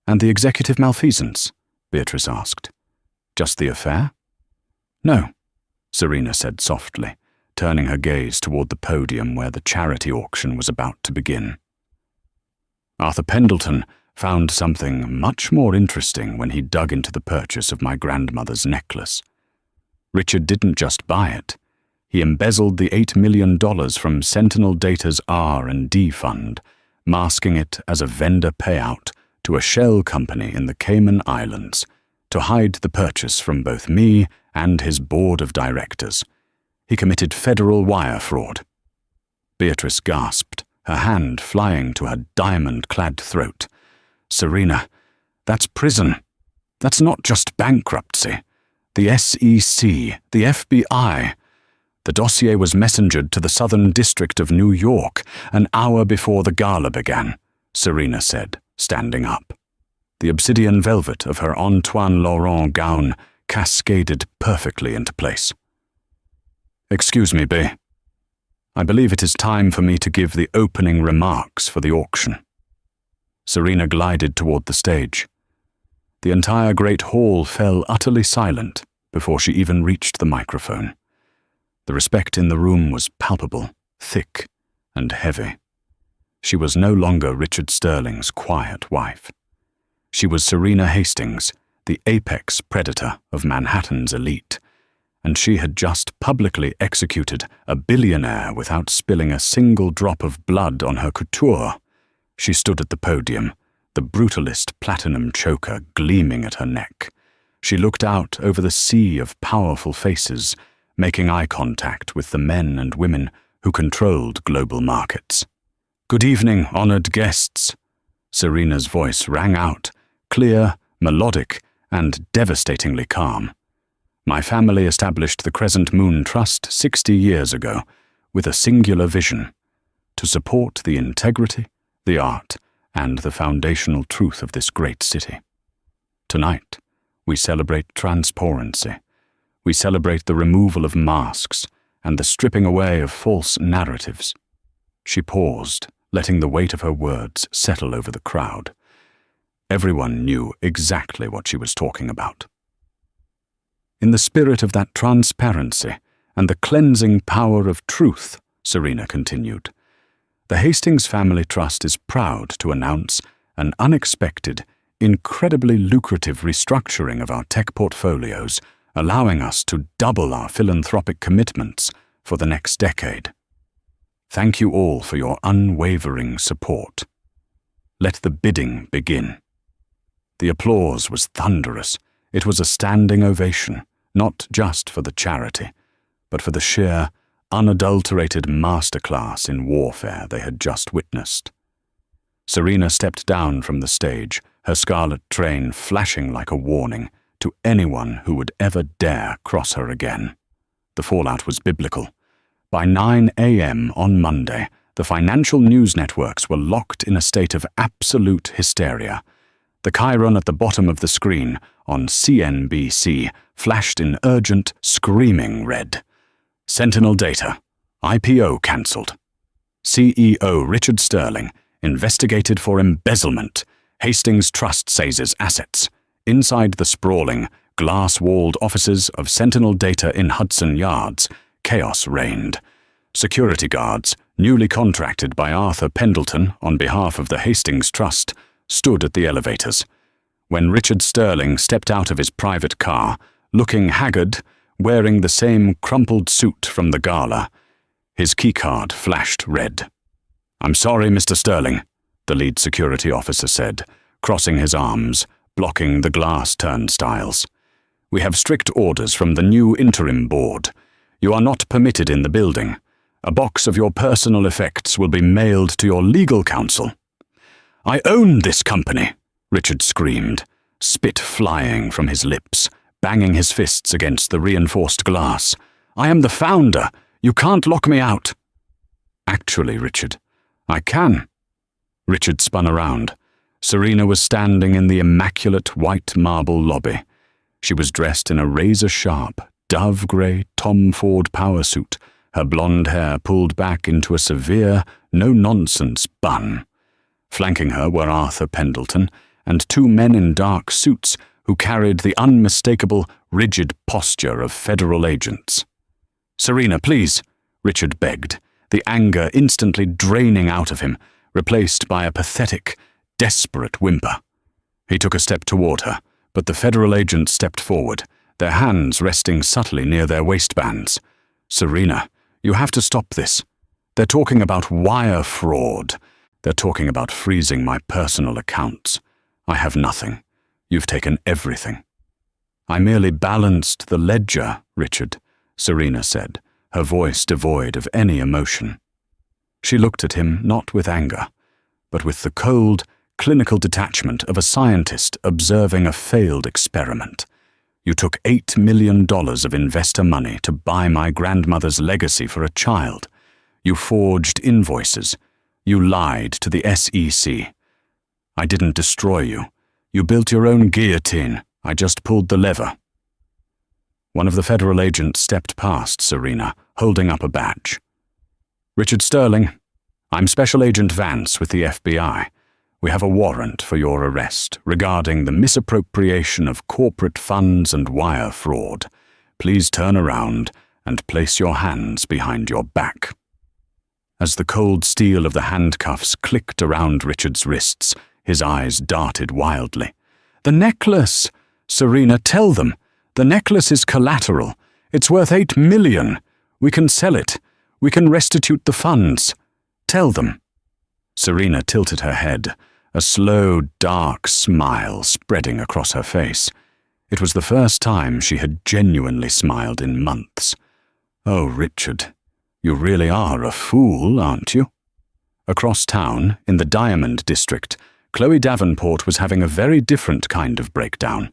"And the executive malfeasance?" Beatrice asked. "Just the affair?" "No," Serena said softly, turning her gaze toward the podium where the charity auction was about to begin. "Arthur Pendleton found something much more interesting when he dug into the purchase of my grandmother's necklace. Richard didn't just buy it. He embezzled the $8 million from Sentinel Data's R&D fund, masking it as a vendor payout to a shell company in the Cayman Islands to hide the purchase from both me and his board of directors. He committed federal wire fraud." Beatrice gasped, her hand flying to her diamond-clad throat. "Serena, that's prison. That's not just bankruptcy. The SEC, the FBI. The dossier was messengered to the Southern District of New York an hour before the gala began," Serena said, standing up. The obsidian velvet of her Antoine Laurent gown cascaded perfectly into place. "Excuse me, Bea. I believe it is time for me to give the opening remarks for the auction." Serena glided toward the stage. The entire great hall fell utterly silent before she even reached the microphone. The respect in the room was palpable, thick, and heavy. She was no longer Richard Sterling's quiet wife. She was Serena Hastings, the apex predator of Manhattan's elite, and she had just publicly executed a billionaire without spilling a single drop of blood on her couture. She stood at the podium, the brutalist platinum choker gleaming at her neck. She looked out over the sea of powerful faces, making eye contact with the men and women who controlled global markets. "Good evening, honored guests." Serena's voice rang out, clear, melodic, and devastatingly calm. "My family established the Crescent Moon Trust 60 years ago with a singular vision: to support the integrity, the art, and the foundational truth of this great city. Tonight, we celebrate transparency. We celebrate the removal of masks and the stripping away of false narratives." She paused, letting the weight of her words settle over the crowd. Everyone knew exactly what she was talking about. "In the spirit of that transparency and the cleansing power of truth," Serena continued, "the Hastings Family Trust is proud to announce an unexpected, incredibly lucrative restructuring of our tech portfolios, allowing us to double our philanthropic commitments for the next decade. Thank you all for your unwavering support. Let the bidding begin." The applause was thunderous. It was a standing ovation, not just for the charity, but for the sheer, unadulterated masterclass in warfare they had just witnessed. Serena stepped down from the stage, her scarlet train flashing like a warning to anyone who would ever dare cross her again. The fallout was biblical. By 9 a.m. on Monday, the financial news networks were locked in a state of absolute hysteria. The chyron at the bottom of the screen on CNBC flashed in urgent, screaming red. "Sentinel data. IPO cancelled. CEO Richard Sterling investigated for embezzlement. Hastings Trust seizes assets. Inside the sprawling, glass-walled offices of Sentinel Data in Hudson Yards, chaos reigned. Security guards, newly contracted by Arthur Pendleton on behalf of the Hastings Trust, stood at the elevators. When Richard Sterling stepped out of his private car, looking haggard, wearing the same crumpled suit from the gala, his keycard flashed red. "I'm sorry, Mr. Sterling," the lead security officer said, crossing his arms, blocking the glass turnstiles. "We have strict orders from the new interim board. You are not permitted in the building. A box of your personal effects will be mailed to your legal counsel." "I own this company," Richard screamed, spit flying from his lips, banging his fists against the reinforced glass. "I am the founder. You can't lock me out." "Actually, Richard, I can." Richard spun around. Serena was standing in the immaculate white marble lobby. She was dressed in a razor-sharp, dove-grey Tom Ford power suit, her blonde hair pulled back into a severe, no-nonsense bun. Flanking her were Arthur Pendleton and two men in dark suits who carried the unmistakable, rigid posture of federal agents. "Serena, please," Richard begged, the anger instantly draining out of him, replaced by a pathetic, desperate whimper. He took a step toward her, but the federal agents stepped forward, their hands resting subtly near their waistbands. "Serena, you have to stop this. They're talking about wire fraud. They're talking about freezing my personal accounts. I have nothing. You've taken everything." "I merely balanced the ledger, Richard," Serena said, her voice devoid of any emotion. She looked at him not with anger, but with the cold, clinical detachment of a scientist observing a failed experiment. "You took $8 million of investor money to buy my grandmother's legacy for a child. You forged invoices. You lied to the SEC. I didn't destroy you. You built your own guillotine. I just pulled the lever." One of the federal agents stepped past Serena, holding up a badge. "Richard Sterling, I'm Special Agent Vance with the FBI. We have a warrant for your arrest regarding the misappropriation of corporate funds and wire fraud. Please turn around and place your hands behind your back." As the cold steel of the handcuffs clicked around Richard's wrists, his eyes darted wildly. "The necklace! Serena, tell them! The necklace is collateral. It's worth $8 million. We can sell it. We can restitute the funds. Tell them." Serena tilted her head, a slow, dark smile spreading across her face. It was the first time she had genuinely smiled in months. "Oh, Richard, you really are a fool, aren't you?" Across town, in the Diamond District, Chloe Davenport was having a very different kind of breakdown.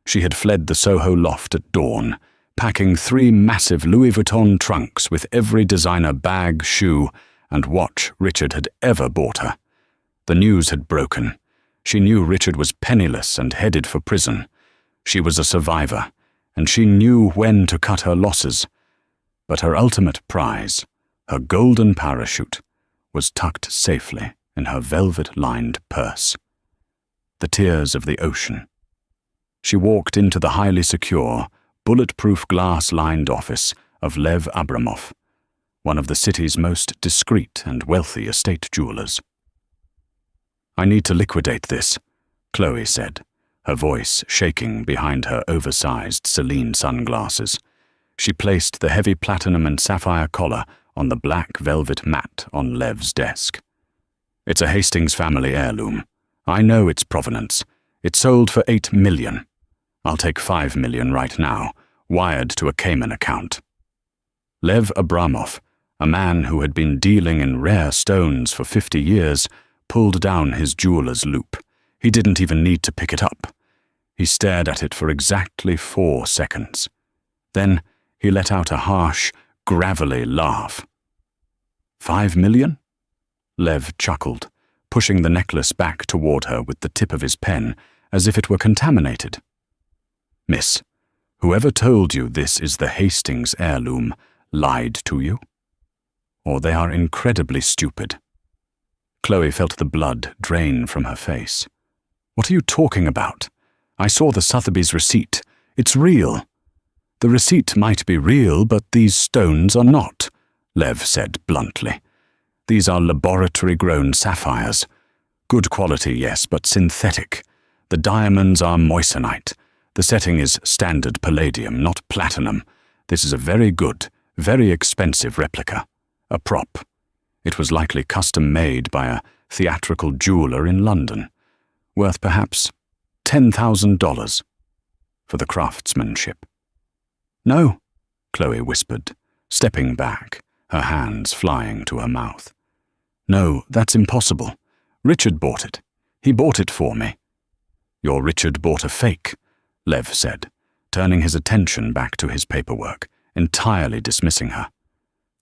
She had fled the Soho loft at dawn, packing 3 massive Louis Vuitton trunks with every designer bag, shoe, and watch Richard had ever bought her. The news had broken. She knew Richard was penniless and headed for prison. She was a survivor, and she knew when to cut her losses. But her ultimate prize, her golden parachute, was tucked safely in her velvet-lined purse. The tears of the ocean. She walked into the highly secure, bulletproof glass-lined office of Lev Abramov, one of the city's most discreet and wealthy estate jewelers. "I need to liquidate this," Chloe said, her voice shaking behind her oversized Celine sunglasses. She placed the heavy platinum and sapphire collar on the black velvet mat on Lev's desk. "It's a Hastings family heirloom. I know its provenance. It sold for $8 million. I'll take $5 million right now, wired to a Cayman account." Lev Abramov, a man who had been dealing in rare stones for 50 years, pulled down his jeweler's loupe. He didn't even need to pick it up. He stared at it for exactly 4 seconds. Then he let out a harsh, gravelly laugh. $5 million? Lev chuckled, pushing the necklace back toward her with the tip of his pen, as if it were contaminated. "Miss, whoever told you this is the Hastings heirloom lied to you, or they are incredibly stupid." Chloe felt the blood drain from her face. "What are you talking about? I saw the Sotheby's receipt. It's real." "The receipt might be real, but these stones are not," Lev said bluntly. "These are laboratory-grown sapphires. Good quality, yes, but synthetic. The diamonds are moissanite. The setting is standard palladium, not platinum. This is a very good, very expensive replica. A prop. It was likely custom-made by a theatrical jeweler in London, worth perhaps $10,000 for the craftsmanship." "No," Chloe whispered, stepping back, her hands flying to her mouth. "No, that's impossible. Richard bought it. He bought it for me." "Your Richard bought a fake," Lev said, turning his attention back to his paperwork, entirely dismissing her.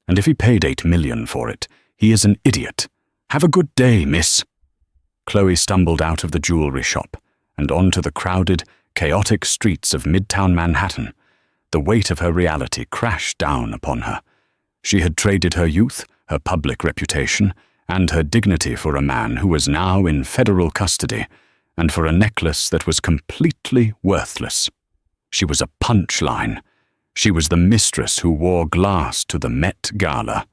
"And if he paid $8 million for it, he is an idiot. Have a good day, miss." Chloe stumbled out of the jewelry shop and onto the crowded, chaotic streets of Midtown Manhattan. The weight of her reality crashed down upon her. She had traded her youth, her public reputation, and her dignity for a man who was now in federal custody, and for a necklace that was completely worthless. She was a punchline. She was the mistress who wore glass to the Met Gala.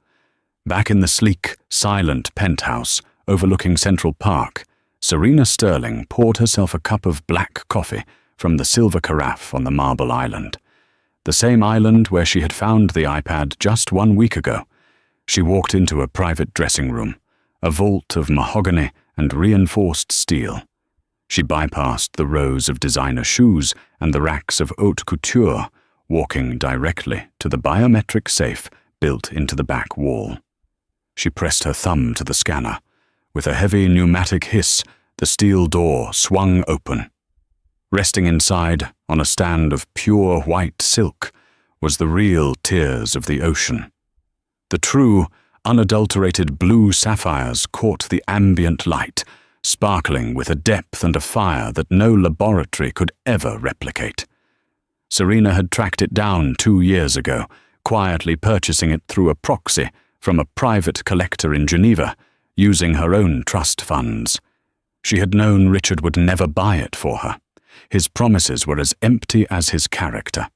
Back in the sleek, silent penthouse overlooking Central Park, Serena Sterling poured herself a cup of black coffee from the silver carafe on the Marble Island, the same island where she had found the iPad just 1 week ago. She walked into a private dressing room, a vault of mahogany and reinforced steel. She bypassed the rows of designer shoes and the racks of haute couture, walking directly to the biometric safe built into the back wall. She pressed her thumb to the scanner. With a heavy pneumatic hiss, the steel door swung open. Resting inside, on a stand of pure white silk, was the real tears of the ocean. The true, unadulterated blue sapphires caught the ambient light, sparkling with a depth and a fire that no laboratory could ever replicate. Serena had tracked it down 2 years ago, quietly purchasing it through a proxy from a private collector in Geneva, using her own trust funds. She had known Richard would never buy it for her. His promises were as empty as his character.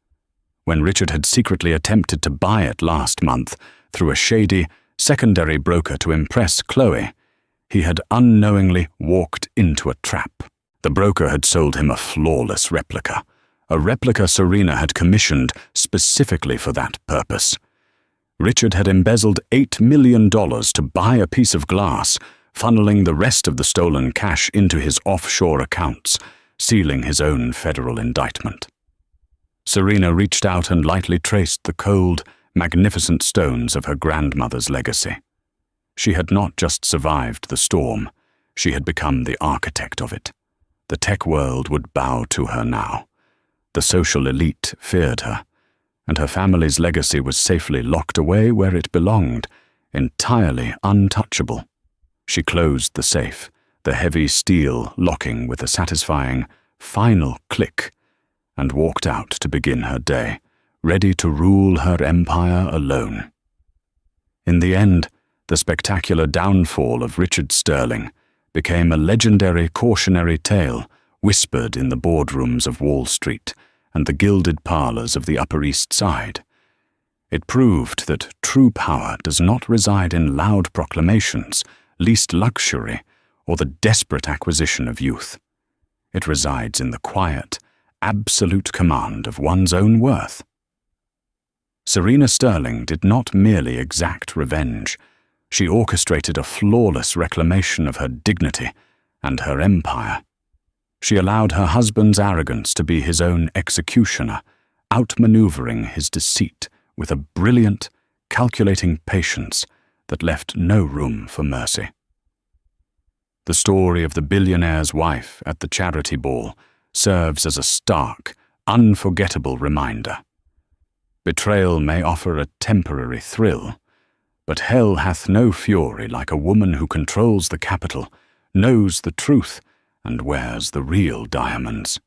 When Richard had secretly attempted to buy it last month through a shady, secondary broker to impress Chloe, he had unknowingly walked into a trap. The broker had sold him a flawless replica, a replica Serena had commissioned specifically for that purpose. Richard had embezzled $8 million to buy a piece of glass, funneling the rest of the stolen cash into his offshore accounts, sealing his own federal indictment. Serena reached out and lightly traced the cold, magnificent stones of her grandmother's legacy. She had not just survived the storm, she had become the architect of it. The tech world would bow to her now. The social elite feared her, and her family's legacy was safely locked away where it belonged, entirely untouchable. She closed the safe, the heavy steel locking with a satisfying, final click, and walked out to begin her day, ready to rule her empire alone. In the end, the spectacular downfall of Richard Sterling became a legendary cautionary tale whispered in the boardrooms of Wall Street and the gilded parlors of the Upper East Side. It proved that true power does not reside in loud proclamations, least luxury, or the desperate acquisition of youth. It resides in the quiet, absolute command of one's own worth. Serena Sterling did not merely exact revenge. She orchestrated a flawless reclamation of her dignity and her empire. She allowed her husband's arrogance to be his own executioner, outmaneuvering his deceit with a brilliant, calculating patience that left no room for mercy. The story of the billionaire's wife at the charity ball serves as a stark, unforgettable reminder. Betrayal may offer a temporary thrill, but hell hath no fury like a woman who controls the capital, knows the truth, and wears the real diamonds